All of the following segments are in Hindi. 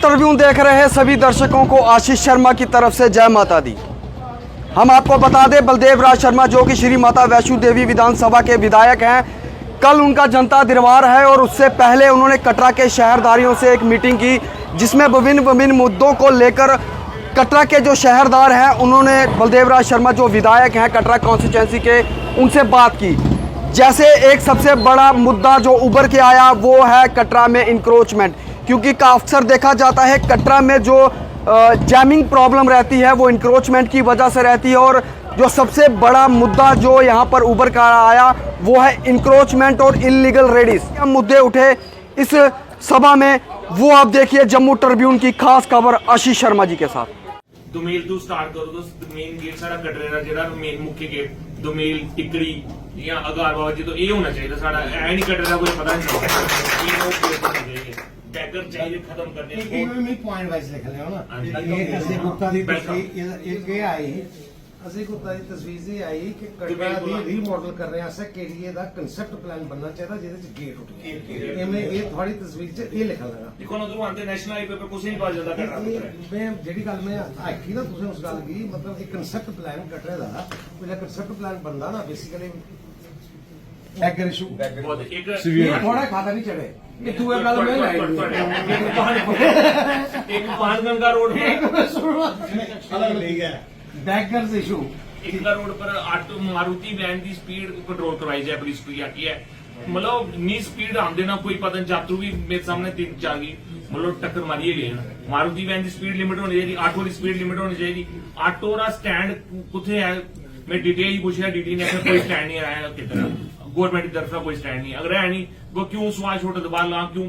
ट्रिब्यून देख रहे सभी दर्शकों को आशीष शर्मा की तरफ से जय माता दी। हम आपको बता दें, बलदेव राज शर्मा जो कि श्री माता वैष्णो देवी विधानसभा के विधायक हैं, कल उनका जनता दरबार है और उससे पहले उन्होंने कटरा के शहरदारियों से एक मीटिंग की जिसमें विभिन्न मुद्दों को लेकर कटरा के जो शहरदार हैं उन्होंने बलदेव राज शर्मा जो विधायक हैं कटरा कॉन्स्टिट्यूंसी के, उनसे बात की। जैसे एक सबसे बड़ा मुद्दा जो उभर के आया वो है कटरा में इंक्रोचमेंट, क्योंकि अक्सर देखा जाता है कटरा में जो जैमिंग प्रॉब्लम रहती है वो इंक्रोचमेंट की वजह से रहती है। और जो सबसे बड़ा मुद्दा जो यहाँ पर उभर कर आया वो है इंक्रोचमेंट और इलीगल रेडीज। मुद्दे उठे इस सभा में, वो आप देखिए जम्मू ट्रिब्यून की खास खबर आशीष शर्मा जी के साथ। दुमेल तू स्टार्ट करो तो मेन गेट सारा कटरे दा जेड़ा मेन मुख्य गेट दुमेल टिकड़ी या अगार बाबा जी तो ये होना चाहिए सारा ऐ नहीं कटरे दा कोई पता नहीं बैगर चाहिए खत्म करने एक में पॉइंट वाइज लिख ले हो ना। ये ਅਸੀਂ ਗੁਪਤਾ ਦੀ ਤਸਵੀਰ ਇਹ ਆਈ, ਅਸੀਂ ਗੁਪਤਾ ਦੀ ਤਸਵੀਰ ਇਹ ਆਈ ਕਿ ਕਟਰਾ ਦੀ ਰੀਮੋਡਲ ਕਰ ਰਹੇ ਆ ਕਿਹੜੀਏ ਦਾ ਕਨਸੈਪਟ ਪਲਾਨ ਬਣਨਾ ਚਾਹੀਦਾ ਜਿਹਦੇ ਚ ਗੇਟ ਉੱਠੇ ਇਹਨੇ ਇਹ ਤੁਹਾਡੀ ਤਸਵੀਰ ਚ ਇਹ ਲਿਖਣ ਲੱਗਾ ਦੇਖੋ ਨਾ ਉਧਰੋਂ ਆਂਦੇ ਨੈਸ਼ਨਲ ਹਾਈਵੇ पे कुछ नहीं पा जाता कटरा ਮੈਂ ਜਿਹੜੀ ਗੱਲ ਮੈਂ ਆਖੀ ਨਾ ਤੁਸੀਂ ਉਸ ਗੱਲ ਕੀ ਮਤਲਬ ਇੱਕ ਕਨਸੈਪਟ ਪਲਾਨ ਕਟਰੇ ਦਾ ਜਿਹੜਾ ਕਨਸੈਪਟ ਪਲਾਨ ਬਣਦਾ ਨਾ ਬੇਸਿਕਲੀ बैगर इशू एक थोड़ा खाता नहीं चढ़े ये तू एक गल में एक पानगंगा रोड बैगर्स इशू एकला रोड पर ऑटो मारुति वैन की स्पीड कंट्रोल करवाई जाए पुलिस को या की है मतलब इन्नी स्पीड आंदे ना कोई पता नहीं यात्रु भी मेरे सामने तीन चार की मतलब टक्कर मारिए गए मारुति वैन की स्पीड लिमिट होनी चाहिए, ऑटो की स्पीड लिमिट होनी चाहिए। ऑटो का स्टैंड कुछ है मैं डीटी ही पूछा, डीटी ने कोई स्टैंड नहीं आया कितना गवर्नमेंट की तरफ कोई स्टैंड नहीं। अगर है नहीं वो क्यों सुभाष छोटे बाहर ला, क्यों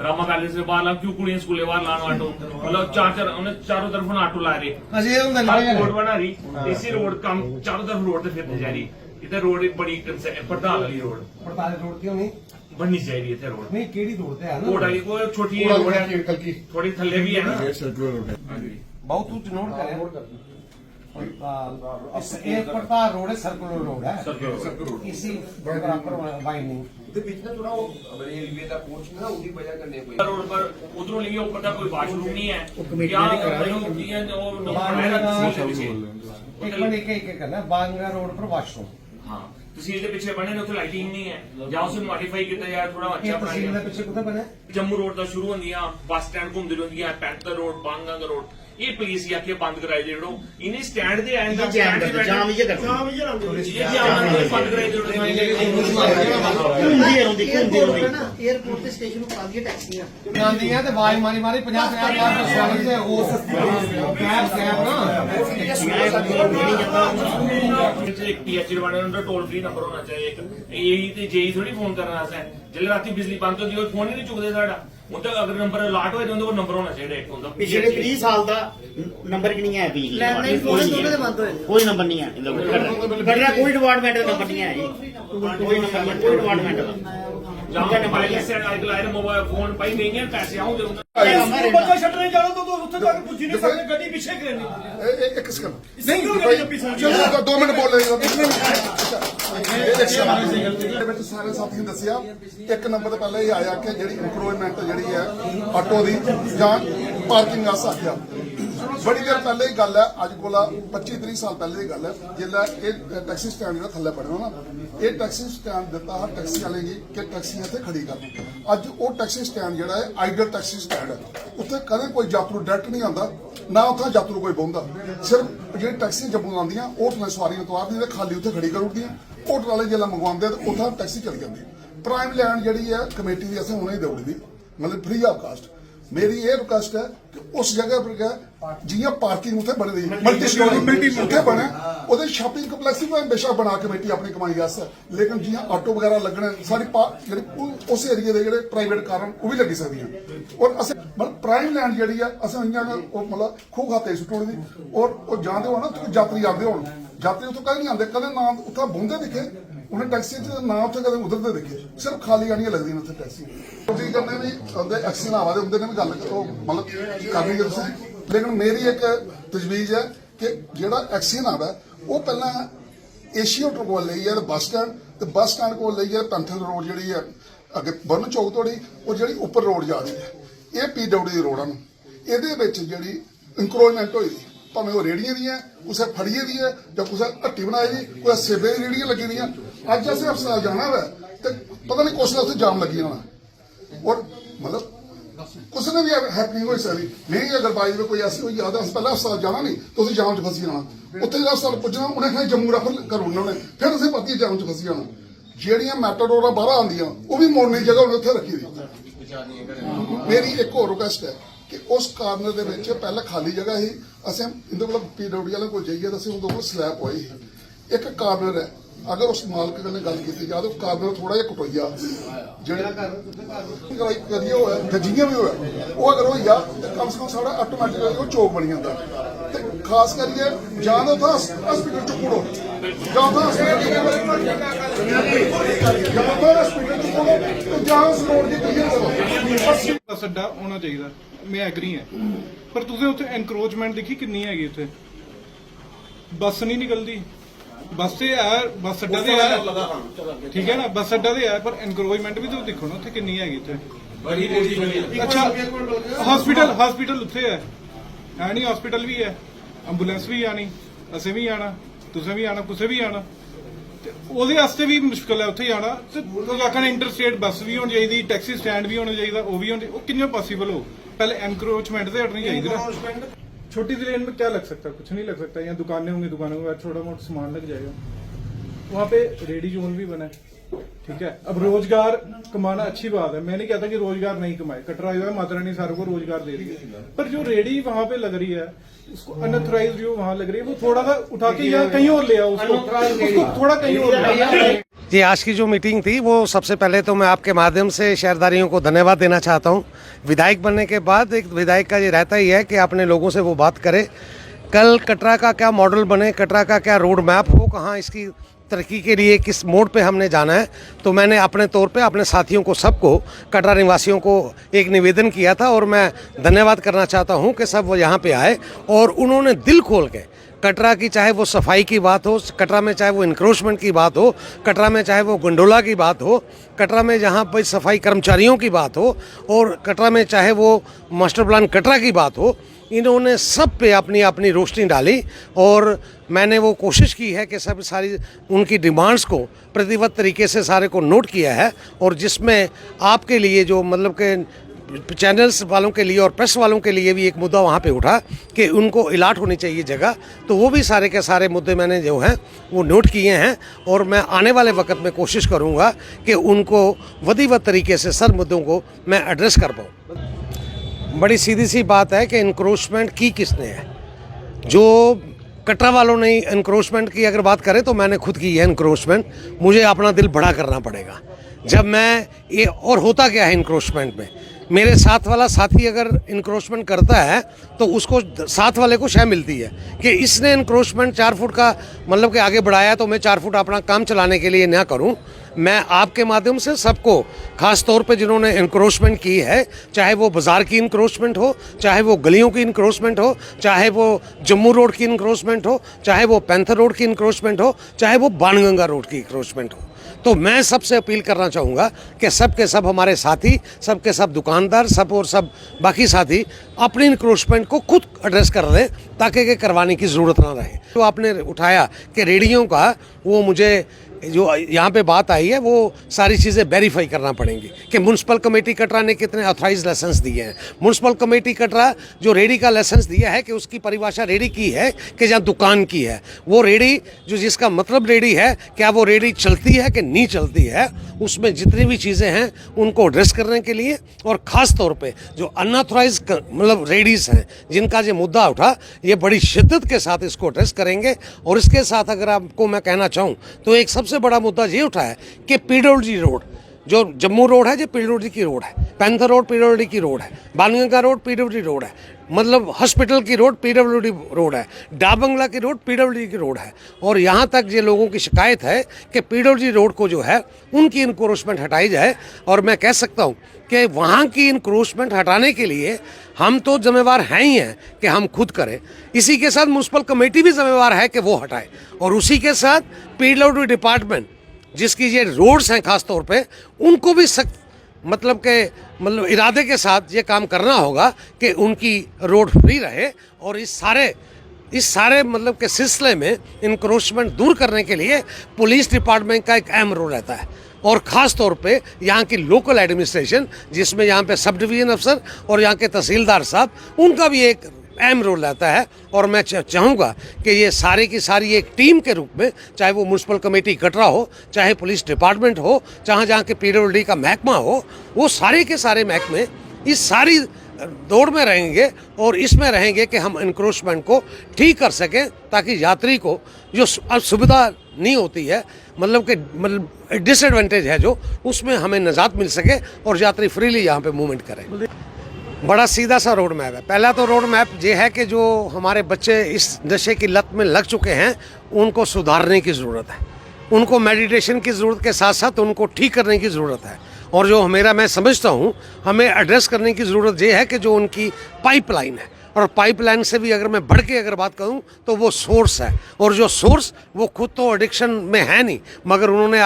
रामा कॉलेज से बाहर ला, क्यों कुड़ियां स्कूले बाहर लाना ऑटो मतलब चारों तरफ ऑटो ला रहे रोड बना रही इसी रोड कम चारों तरफ रोड से फिरते जा रही इधर रोड बड़ी पड़ताल वाली रोड क्यों नहीं बननी चाहिए इधर रोड नहीं केड़ी रोड है रोड आई कोई छोटी रोड है थोड़ी थल्ले भी है ना बहुत कुछ नोट करें एक पड़ता रोड है सर्कुलर रोड है इसी बराबर वाइंडिंग रोड पर उधरों लिए ऊपर का कोई वाशरूम नहीं है एक मिनट एक करना बांगा रोड पर वाशरूम हाँ तहसील के पिछले बने ने लाइटिंग नहीं है या उसे मॉडिफाई किया जाए थोड़ा अच्छा तहसील के पीछे कुत्ता बने जम्मू रोड तो शुरू होंगी बस स्टैंड घूमती रहती पैंतर रोड बांगा रोड ये पुलिस आके बंद कराई दे इन्हें स्टैंड दे आए जाम ये बंद कराई एयरपोर्ट ते स्टेशन पर आगे टैक्सियां ਜਾਂਦੀਆਂ ਤੇ ਆਵਾਜ਼ ਮਾਰੀ ਮਾਰੀ 50-50 ਸਵਾਰੀ ਤੇ ਉਸ ਕੈਬ एक टीएचडी वाले उनका टोल फ्री नंबर होना चाहिए एक यही ते जेई थोड़ी फोन करना है जिले राती बिजली बंद होती है फोन ही नहीं चुकते साडा उन तक अगर नंबर अलॉट होए तो उनका नंबर होना चाहिए एक होंदा पिछले 30 साल दा नंबर कि नहीं है बिजली कोई नंबर नहीं है कटरा कोई डिपार्टमेंट का नंबर नहीं है कोई नंबर नहीं कोई डिपार्टमेंट का जाऊंगा मोबाइल से लाइन मोबाइल फोन पाई नहीं है पैसे आऊं दे बच्चा छटने जाना तो उत्थे जाके पुੱਜ नहीं सकते ਗੱਡੀ ਪਿੱਛੇ ਕਰਨੀ एक सेकंड नहीं चलो 2 मिनट बोल ਇਹਦੇ ਵਿੱਚ ਸਾਰੇ ਸਾਥੀਆਂ ਦੱਸਿਆ ਇੱਕ ਨੰਬਰ ਤੇ ਪਹਿਲਾਂ ਇਹ ਆਇਆ ਕਿ ਜਿਹੜੀ ਇੰਕਰੂਵਮੈਂਟ ਜਿਹੜੀ ਹੈ ਆਟੋ ਦੀ ਜਾਂ ਪਾਰਕਿੰਗ ਆ ਸਾਥੀਆ बड़ी देर पहले ही गल है अज को 25-30 साल पहले ही गल है जिला टैक्सी स्टैंड जो थले पड़े ना ये टैक्सी स्टैंड दिता है टैक्सी वाले कि टैक्सी इतने खड़ी कर अज वो टैक्सी स्टैंड जो है आइडल टैक्सी स्टैंड है उत्थे कदे कोई यात्रु डायरैक्ट नहीं आता ना उत्थे यात्रु कोई बहता सिर्फ जी टैक्सी जम्मू आंदियां वो सवारियां उतारदियां खा खाली उत्थे खड़ी कर उठदियां होटल वाले जिला मंगवाते उत्थे टैक्सी चली जाती प्राइम लैंड जी है कमेटी की असं हुणे दौड़ी दी मतलब फ्री ऑफ कास्ट मेरी ये रिक्वेस्ट है कि उस जगह पर जियां पार्किंग उत्थे बनी दी मल्टी स्टोरी उत्थे बने ਉਹਦੇ ਸ਼ਾਪਿੰਗ ਕੰਪਲੈਕਸ ਵੀ ਬੇਸ਼ੱਕ ਬਣਾ ਕਮੇਟੀ ਆਪਣੀ ਕਮਾਈ ਵਾਸਤੇ ਲੇਕਿਨ ਜਿਹਾਂ ਆਟੋ ਵਗੈਰਾ ਲੱਗਣੇ ਸਾਰੀ ਜਿਹੜੀ ਉਸ ਏਰੀਆ ਦੇ ਜਿਹੜੇ ਪ੍ਰਾਈਵੇਟ ਕਾਰਨ ਉਹ ਵੀ ਲੱਗੀ ਸਕਦੀਆਂ ਔਰ ਅਸੀਂ ਮਤਲਬ ਪ੍ਰਾਈਮ ਲੈਂਡ ਜਿਹੜੀ ਆ ਅਸੀਂ ਇੰਨਾ ਉਹ ਮਤਲਬ ਖੂਹ ਖਾਤੇ ਸੁੱਟਣ ਦੀ ਔਰ ਉਹ ਜਾਂਦੇ ਹੋ ਨਾ ਤੁਸੀਂ ਯਾਤਰੀ ਆਉਂਦੇ ਹੋਣ ਯਾਤਰੀ ਉੱਥੋਂ ਕਦੇ ਨਹੀਂ ਆਉਂਦੇ ਕਦੇ ਨਾ ਉੱਥੇ ਬੁੰਦੇ ਦਿਖੇ उन्हें टैक्सी ना उत्थे कदे उधरते देखे सिर्फ खाली गाड़ियां लगदियां उत्थे टैक्सी ड्यूटी करने भी उहदे एक्सीडेंट आवा दे उहदे ने भी गल मतलब करनी है तुसीं लेकिन मेरी एक तजवीज़ है कि जिहड़ा एक्सीडेंट आवा वो पहला एशिया होटल कोल लई है बस स्टैंड कोल लई है पैंथल रोड जिहड़ी है अगे बन चौक तोड़ी और जिहड़ी उपर रोड जा रही है ये PWD दी रोड है ਇਹਦੇ ਵਿੱਚ ਜਿਹੜੀ ਇਨਕਰੋਚਮੈਂਟ ਹੋਈ ਭਾਵੇਂ ਉਹ ਰੇੜੀਆਂ ਦੀਆਂ ਕਿਸੇ ਫੜੀਏ ਦੀ ਹੈ ਜਾਂ ਕਿਸੇ ਹੱਟੀ ਬਣਾਈ ਦੀ ਕੋਈ ਸੇਬੇ ਦੀ ਰੇੜੀਆਂ ਲੱਗੀ ਦੀਆਂ ਅੱਜ ਅਸੀਂ ਹਸਪਤਾਲ ਜਾਣਾ ਵਾ ਤੇ ਪਤਾ ਨਹੀਂ ਕੁਛ ਨਾ ਉੱਥੇ ਜਾਮ ਲੱਗੀ ਜਾਣਾ ਔਰ ਮਤਲਬ कुछ ने भी हैपनिंग हो सकती नहीं अगर बाई में कोई ऐसी हुई याद है पहले हस्पताल जाना नहीं तो उसे जाम च फसी जाना उत्थे हस्पताल पुजना उन्हें कहीं जम्मू रेफर करो उन्होंने फिर उसे पति जाम च फसी जाना ਜਿਹੜੀਆਂ ਮੈਟਾਡੋਰਾਂ ਬਾਹਰ ਆਉਂਦੀਆਂ ਉਹ ਵੀ ਮੋੜਨ ਦੀ ਜਗ੍ਹਾ ਉਹਨੇ ਉੱਥੇ ਰੱਖੀ ਦੀ ਮੇਰੀ ਇੱਕ ਹੋਰ ਰਿਕੁਐਸਟ ਹੈ ਕਿ ਉਸ ਕਾਰਨਰ ਦੇ ਵਿੱਚ ਪਹਿਲਾਂ ਖਾਲੀ ਜਗ੍ਹਾ ਸੀ ਅਸੀਂ ਇਹਦੇ ਕੋਲ ਪੀਡਬਲਯੂ ਵਾਲੇ ਕੋਲ ਜਾਈਏ ਤਾਂ ਅਸੀਂ ਉਹਦੇ ਕੋਲ ਸਲੈਬ ਹੋਈ ਇੱਕ ਕਾਰਨਰ ਹੈ अगर उस मालिक ने गल की जाए तो कार्नर थोड़ा जिहा कटोईया करिए होया जियां भी होया वो अगर होईया तो कम से कम साढ़ा ऑटोमैटिकली चौक बनी जाता ते खास करिए जां तो हॉस्पिटल च कूड़ो जां तो हॉस्पिटल च कूड़ो तो जां उस रोड दी क्लीयर करो बस अड्डा होना चाहिए मैं एग्री है पर तुसें उत्थे एनक्रोचमेंट देखी कितनी हैगी उत्थे बस नहीं निकलती बस से है बस अड्डा ते है ठीक है ना बस अड्डा ते है पर एनक्रोचमेंट भी तो देखो ना उत्थे कितनी हैगी उत्थे अच्छा हॉस्पिटल उत्थे है नहीं हॉस्पिटल भी है एंबुलेंस भी आनी असें भी आना तुसें भी आना कुसै भी आना ਉਹਦੇ ਵਾਸਤੇ ਵੀ ਮੁਸ਼ਕਲ ਹੈ ਉੱਥੇ ਜਾਣਾ ਤੇ ਲੋਕਾਂ ਨੇ ਇੰਟਰਸਟੇਟ ਬੱਸ ਵੀ ਹੋਣੀ ਚਾਹੀਦੀ ਟੈਕਸੀ ਸਟੈਂਡ ਵੀ ਹੋਣਾ ਚਾਹੀਦਾ ਉਹ ਵੀ ਹੋਣੀ ਉਹ ਕਿੰਨਾ ਪੋਸੀਬਲ ਹੋ ਪਹਿਲੇ एनक्रोचमेंट ਤੇ हटनी चाहिए ना छोटी सी लेन में क्या लग सकता है कुछ नहीं लग सकता यहाँ दुकानें होंगी दुकानों के बाद छोटा मोटा सामान लग जाएगा वहाँ पे रेडी जोन भी बना है ठीक है अब रोजगार कमाना अच्छी बात है मैं नहीं कहता कि रोजगार नहीं कमाए कटरा जो है माता रानी सारों को रोजगार दे रही है पर जो रेडी वहाँ पे लग रही है उसको अनऑथराइज जो वहाँ लग रही है वो थोड़ा सा उठा के या कहीं और ले आओ उसको थोड़ा कहीं और ले आओ जी आज की जो मीटिंग थी वो सबसे पहले तो मैं आपके माध्यम से शहरदारियों को धन्यवाद देना चाहता हूँ विधायक बनने के बाद एक विधायक का ये रहता ही है कि अपने लोगों से वो बात करे कल कटरा का क्या मॉडल बने कटरा का क्या रोड मैप हो कहाँ इसकी तरक्की के लिए किस मोड़ पे हमने जाना है तो मैंने अपने तौर पे अपने साथियों को सबको कटरा निवासियों को एक निवेदन किया था और मैं धन्यवाद करना चाहता हूँ कि सब वो यहाँ पे आए और उन्होंने दिल खोल के कटरा की चाहे वो सफाई की बात हो कटरा में चाहे वो इंक्रोचमेंट की बात हो कटरा में चाहे वो गंडोला की बात हो कटरा में जहाँ पर सफाई कर्मचारियों की बात हो और कटरा में चाहे वो मास्टर प्लान कटरा की बात हो इन्होंने सब पे अपनी अपनी रोशनी डाली और मैंने वो कोशिश की है कि सब सारी उनकी डिमांड्स को प्रतिबद्ध तरीके से सारे को नोट किया है और जिसमें आपके लिए जो मतलब कि चैनल्स वालों के लिए और प्रेस वालों के लिए भी एक मुद्दा वहाँ पे उठा कि उनको इलाट होनी चाहिए जगह तो वो भी सारे के सारे मुद्दे मैंने जो हैं वो नोट किए हैं और मैं आने वाले वक्त में कोशिश करूँगा कि उनको विधिवत तरीके से सर मुद्दों को मैं एड्रेस कर पाऊँ बड़ी सीधी सी बात है कि इंक्रोचमेंट की किसने है जो कटरा वालों ने इंक्रोचमेंट की अगर बात करें तो मैंने खुद की है इंक्रोचमेंट मुझे अपना दिल बड़ा करना पड़ेगा जब मैं ये और होता क्या है इंक्रोचमेंट में मेरे साथ वाला साथी अगर इंक्रोचमेंट करता है तो उसको साथ वाले को शय मिलती है कि इसने इंक्रोचमेंट 4 फुट का मतलब कि आगे बढ़ाया तो मैं 4 फुट अपना काम चलाने के लिए ना करूं मैं आपके माध्यम से सबको खास तौर पे जिन्होंने इंक्रोचमेंट की है चाहे वो बाज़ार की इंक्रोचमेंट हो चाहे वो गलियों की इंक्रोचमेंट हो चाहे वो जम्मू रोड की इंक्रोचमेंट हो चाहे वो पैंथर रोड की इंक्रोचमेंट हो चाहे वो बाणगंगा रोड की इंक्रोचमेंट हो तो मैं सबसे अपील करना चाहूँगा कि सब के सब हमारे साथी सब के सब दुकानदार सब और सब बाकी साथी अपनी इंक्रोचमेंट को खुद एड्रेस कर दें ताकि के करवाने की ज़रूरत ना रहे जो आपने उठाया कि रेडियो का वो मुझे जो यहाँ पे बात आई है वो सारी चीज़ें वेरीफाई करना पड़ेंगी कि म्यूनसिपल कमेटी कटरा ने कितने ऑथराइज लाइसेंस दिए हैं म्यूनसिपल कमेटी कटरा जो रेडी का लाइसेंस दिया है कि उसकी परिभाषा रेडी की है कि जहाँ दुकान की है वो रेडी जो जिसका मतलब रेडी है क्या वो रेडी चलती है कि नहीं चलती है उसमें जितनी भी चीज़ें हैं उनको एड्रेस करने के लिए और ख़ास तौर पर जो अनऑथराइज मतलब रेडीज़ हैं जिनका जो मुद्दा उठा ये बड़ी शिद्दत के साथ इसको एड्रेस करेंगे और इसके साथ अगर आपको मैं कहना चाहूँ तो एक सबसे बड़ा मुद्दा ये उठा है कि पीडब्ल्यूडी रोड जो जम्मू रोड है जो पीडब्ल्यूडी की रोड है पैंथर रोड पीडब्ल्यूडी की रोड है बाणगंगा रोड पीडब्ल्यूडी रोड है मतलब हॉस्पिटल की रोड पीडब्ल्यूडी रोड है डाबंगला की रोड पीडब्ल्यूडी की रोड है और यहाँ तक ये लोगों की शिकायत है कि पीडब्ल्यूडी रोड को जो है उनकी इंक्रोचमेंट हटाई जाए और मैं कह सकता हूँ कि वहाँ की इंक्रोचमेंट हटाने के लिए हम तो जिम्मेवार हैं ही हैं कि हम खुद करें इसी के साथ म्यूनसिपल कमेटी भी जिम्मेवार है कि वो हटाए और उसी के साथ पीडब्ल्यूडी डिपार्टमेंट जिसकी ये रोड्स हैं खास तौर पे उनको भी सख्त मतलब इरादे के साथ ये काम करना होगा कि उनकी रोड फ्री रहे और इस सारे मतलब के सिलसिले में इंक्रोचमेंट दूर करने के लिए पुलिस डिपार्टमेंट का एक अहम रोल रहता है और ख़ास तौर पे यहाँ की लोकल एडमिनिस्ट्रेशन जिसमें यहाँ पे सब डिवीज़न अफसर और यहाँ के तहसीलदार साहब उनका भी एक अहम रोल रहता है। और मैं चाहूँगा कि ये सारी की सारी एक टीम के रूप में, चाहे वो म्यूनसिपल कमेटी कटरा हो, चाहे पुलिस डिपार्टमेंट हो, जहाँ के PWD का महकमा हो, वो सारे के सारे महकमे इस सारी दौड़ में रहेंगे और इसमें रहेंगे कि हम इंक्रोचमेंट को ठीक कर सकें ताकि यात्री को जो सुविधा नहीं होती है मतलब डिसएडवांटेज है जो, उसमें हमें निजात मिल सके और यात्री फ्रीली यहाँ पे मूवमेंट करें। बड़ा सीधा सा रोड मैप है। पहला तो रोड मैप ये है कि जो हमारे बच्चे इस नशे की लत में लग चुके हैं उनको सुधारने की ज़रूरत है, उनको मेडिटेशन की ज़रूरत के साथ साथ उनको ठीक करने की ज़रूरत है। और जो मैं समझता हूँ हमें एड्रेस करने की ज़रूरत ये है कि जो उनकी पाइपलाइन है, और पाइपलाइन से भी अगर मैं बढ़ के अगर बात करूं तो वो सोर्स है, और जो सोर्स वो खुद तो एडिक्शन में है नहीं मगर उन्होंने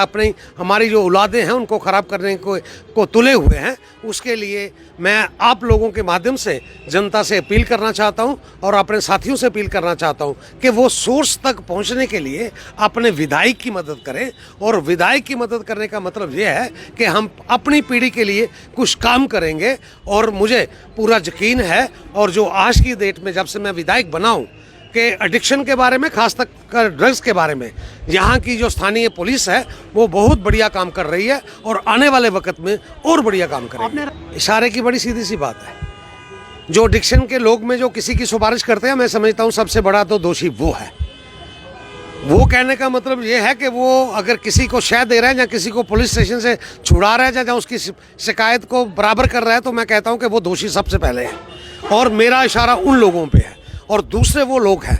हमारी जो औलादें हैं उनको ख़राब करने को तुले हुए हैं। उसके लिए मैं आप लोगों के माध्यम से जनता से अपील करना चाहता हूं और अपने साथियों से अपील करना चाहता हूं कि वो सोर्स तक पहुंचने के लिए अपने विधायक की मदद करें। और विधायक की मदद करने का मतलब ये है कि हम अपनी पीढ़ी के लिए कुछ काम करेंगे। और मुझे पूरा यकीन है और जो आज की डेट में जब से मैं विधायक बना हूं कि एडिक्शन के बारे में, खास तक कर ड्रग्स के बारे में यहाँ की जो स्थानीय पुलिस है वो बहुत बढ़िया काम कर रही है और आने वाले वक्त में और बढ़िया काम करेगी। इशारे की बड़ी सीधी सी बात है, जो एडिक्शन के लोग में जो किसी की सिफारिश करते हैं मैं समझता हूँ सबसे बड़ा तो दोषी वो है। वो कहने का मतलब ये है कि वो अगर किसी को शह दे रहा है या किसी को पुलिस स्टेशन से छुड़ा रहा है या उसकी शिकायत को बराबर कर रहा है तो मैं कहता हूँ कि वो दोषी सबसे पहले है। और मेरा इशारा उन लोगों पे है। और दूसरे वो लोग हैं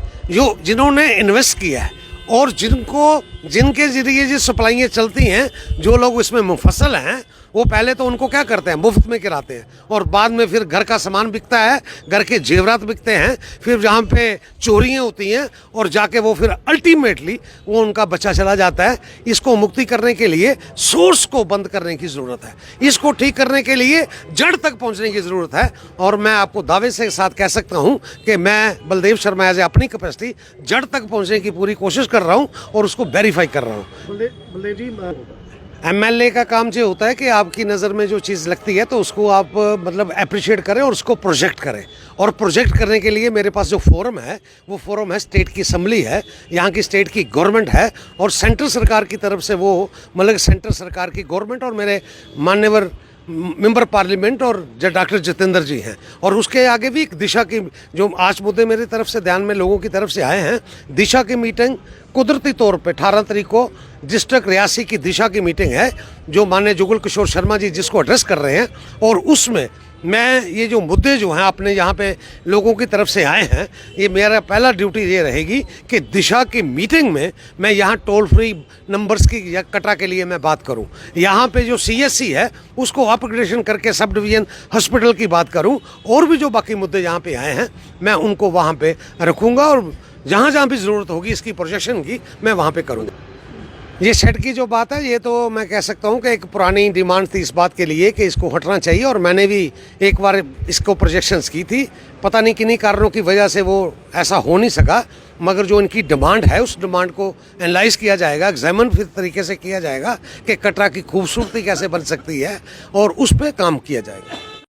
जिन्होंने इन्वेस्ट किया है और जिनके जरिए जो सप्लाइयाँ चलती हैं, जो लोग इसमें मुफस्सल हैं वो पहले तो उनको क्या करते हैं, मुफ्त में कराते हैं और बाद में फिर घर का सामान बिकता है, घर के जेवरात बिकते हैं, फिर जहाँ पे चोरियाँ होती हैं और जाके वो फिर अल्टीमेटली वो उनका बच्चा चला जाता है। इसको मुक्ति करने के लिए सोर्स को बंद करने की ज़रूरत है, इसको ठीक करने के लिए जड़ तक पहुँचने की ज़रूरत है। और मैं आपको दावे से साथ कह सकता हूँ कि मैं बलदेव शर्मा एज अपनी कैपेसिटी जड़ तक पहुँचने की पूरी कोशिश कर रहा हूँ और उसको वेरीफाई कर रहा हूँ। MLA का काम ये होता है कि आपकी नज़र में जो चीज़ लगती है तो उसको आप मतलब अप्रिशिएट करें और उसको प्रोजेक्ट करें। और प्रोजेक्ट करने के लिए मेरे पास जो फोरम है वो फोरम है स्टेट की असम्बली है, यहाँ की स्टेट की गवर्नमेंट है और सेंट्रल सरकार की तरफ से वो मतलब सेंट्रल सरकार की गवर्नमेंट और मेरे मान्यवर मेंबर पार्लियामेंट और डॉक्टर जितेंद्र जी हैं। और उसके आगे भी एक दिशा की जो आज मुद्दे मेरी तरफ से ध्यान में लोगों की तरफ से आए हैं, दिशा की मीटिंग कुदरती तौर पे 18 तारीख को डिस्ट्रिक्ट रियासी की दिशा की मीटिंग है जो माननीय जुगल किशोर शर्मा जी जिसको एड्रेस कर रहे हैं। और उसमें मैं ये जो मुद्दे जो हैं आपने यहाँ पे लोगों की तरफ से आए हैं, ये मेरा पहला ड्यूटी ये रहेगी कि दिशा की मीटिंग में मैं यहाँ टोल फ्री नंबर्स की या कटरा के लिए मैं बात करूँ, यहाँ पे जो CSC है उसको अपग्रेडेशन करके सब डिवीज़न हॉस्पिटल की बात करूँ, और भी जो बाकी मुद्दे यहाँ पे आए हैं मैं उनको वहाँ पे रखूँगा और जहाँ जहाँ भी ज़रूरत होगी इसकी प्रोजेक्शन की मैं वहाँ पे करूँगा। ये शेड की जो बात है ये तो मैं कह सकता हूँ कि एक पुरानी डिमांड थी इस बात के लिए कि इसको हटना चाहिए और मैंने भी एक बार इसको प्रोजेक्शंस की थी, पता नहीं किन्हीं कारणों की वजह से वो ऐसा हो नहीं सका, मगर जो इनकी डिमांड है उस डिमांड को एनालाइज किया जाएगा, एग्जामिन फिर तरीके से किया जाएगा कि कटरा की खूबसूरती कैसे बन सकती है और उस पर काम किया जाएगा।